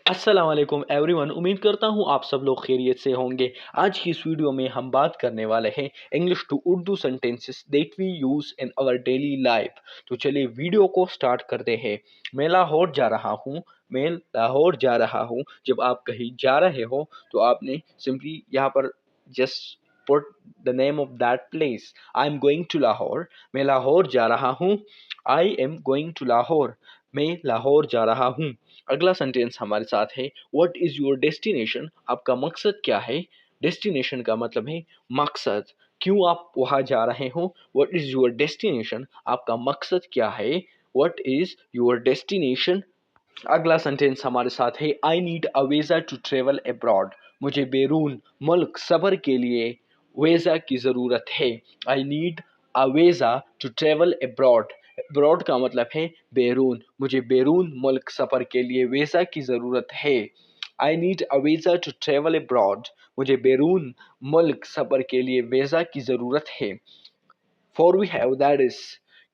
अस्सलाम वालेकुम एवरीवन। उम्मीद करता हूँ आप सब लोग खैरियत से होंगे। आज की इस वीडियो में हम बात करने वाले हैं English to Urdu sentences that we use in our daily life. तो चलिए वीडियो को स्टार्ट करते हैं। मैं लाहौर जा रहा हूँ। मैं लाहौर जा रहा हूँ। जब आप कहीं जा रहे हो तो आपने सिंपली यहाँ पर just put the name of that place. I am going to Lahore. मैं लाहौर जा रहा हूँ। I am going to Lahore. मैं लाहौर जा रहा हूँ। अगला सेंटेंस हमारे साथ है व्हाट इज़ योर डेस्टिनेशन। आपका मकसद क्या है। डेस्टिनेशन का मतलब है मकसद। क्यों आप वहाँ जा रहे हो। What is your destination. आपका मकसद क्या है। What is your destination. अगला सेंटेंस हमारे साथ है I need a visa to travel abroad. मुझे बैरून मुल्क सफ़र के लिए वीज़ा की ज़रूरत है। I need a visa to travel abroad. Abroad का मतलब है बैरून। मुझे बैरून मुल्क सफ़र के लिए वीज़ा की ज़रूरत है। I need a visa to travel abroad. मुझे बैरून मुल्क सफ़र के लिए वीज़ा की ज़रूरत है। For we have that is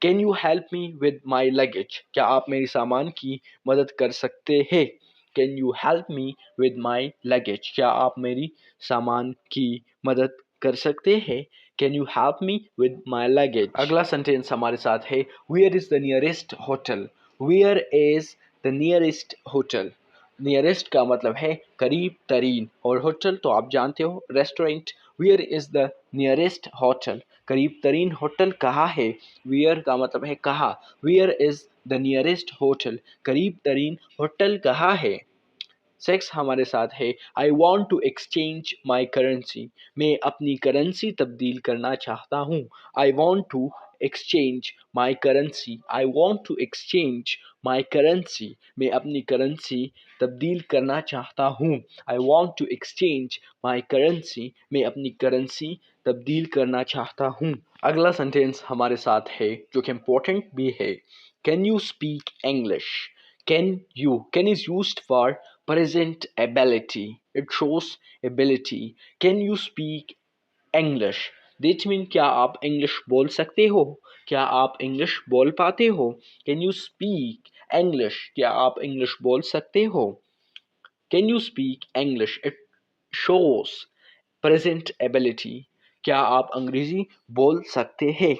can you help me with my luggage. क्या आप मेरी सामान की मदद कर सकते हैं। Can you help me with my luggage. क्या आप मेरी सामान की मदद कर सकते हैं। Can you help me with my luggage. अगला सेंटेंस हमारे साथ है where is the nearest hotel. Where is the nearest hotel. Nearest का मतलब है करीब तरीन और होटल तो आप जानते हो restaurant. Where is the nearest hotel. करीब तरीन होटल कहाँ है। वेयर का मतलब है कहाँ। Where is the nearest hotel. करीब तरीन होटल कहाँ है। सेक्स हमारे साथ है I want to exchange my currency. मैं अपनी करेंसी तब्दील करना चाहता हूँ। I want to exchange my currency. I want to exchange my currency. मैं अपनी करेंसी तब्दील करना चाहता हूँ। I want to exchange my currency. मैं अपनी करेंसी तब्दील करना चाहता हूँ। अगला सेंटेंस हमारे साथ है जो कि इम्पोर्टेंट भी है can you speak English. Can is used for present ability. It shows ability. Can you speak English? That means क्या आप इंग्लिश बोल सकते हो। क्या आप इंग्लिश बोल पाते हो। Can you speak English? क्या आप इंग्लिश बोल सकते हो। Can you speak English? It shows present ability. क्या आप अंग्रेजी बोल सकते हैं।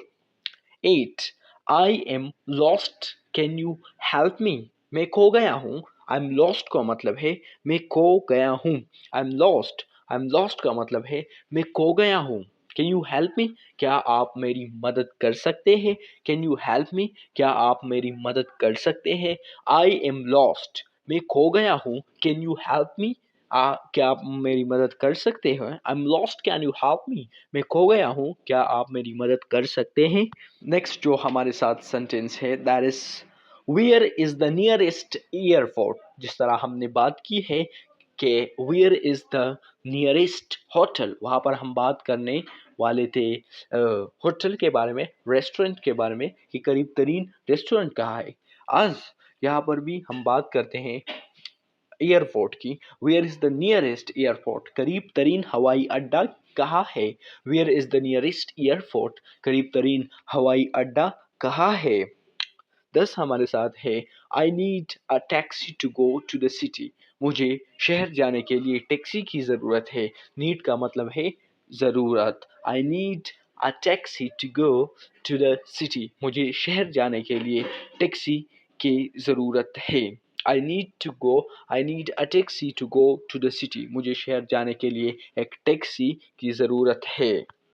8. I am lost. Can you help me? मैं खो गया हूँ। I'm lost का मतलब है मैं खो गया हूँ। I'm lost. I'm lost का मतलब है मैं खो गया हूँ। Can you help me? क्या आप मेरी मदद कर सकते हैं। Can you help me? क्या आप मेरी मदद कर सकते हैं। I am lost. मैं खो गया हूँ। Can you help me? क्या आप मेरी मदद कर सकते हैं। I'm lost. Can you help me? मैं खो गया हूँ। क्या आप मेरी मदद कर सकते हैं। नेक्स्ट जो हमारे साथ सेंटेंस है that is where is the nearest airport. जिस तरह हमने बात की है कि where is the nearest hotel वहाँ पर हम बात करने वाले थे होटल के बारे में रेस्टोरेंट के बारे में कि करीब तरीन रेस्टोरेंट कहाँ है। आज यहाँ पर भी हम बात करते हैं एयरपोर्ट की। Where is the nearest airport. करीब तरीन हवाई अड्डा कहाँ है। Where is the nearest airport. करीब तरीन हवाई अड्डा कहाँ है। 10 हमारे साथ है I need a taxi to go to the city. मुझे शहर जाने के लिए टैक्सी की ज़रूरत है। नीड का मतलब है ज़रूरत। I need a taxi to go to the city. मुझे शहर जाने के लिए टैक्सी की ज़रूरत है। I need a taxi to go to the city. मुझे शहर जाने के लिए एक टैक्सी की ज़रूरत है।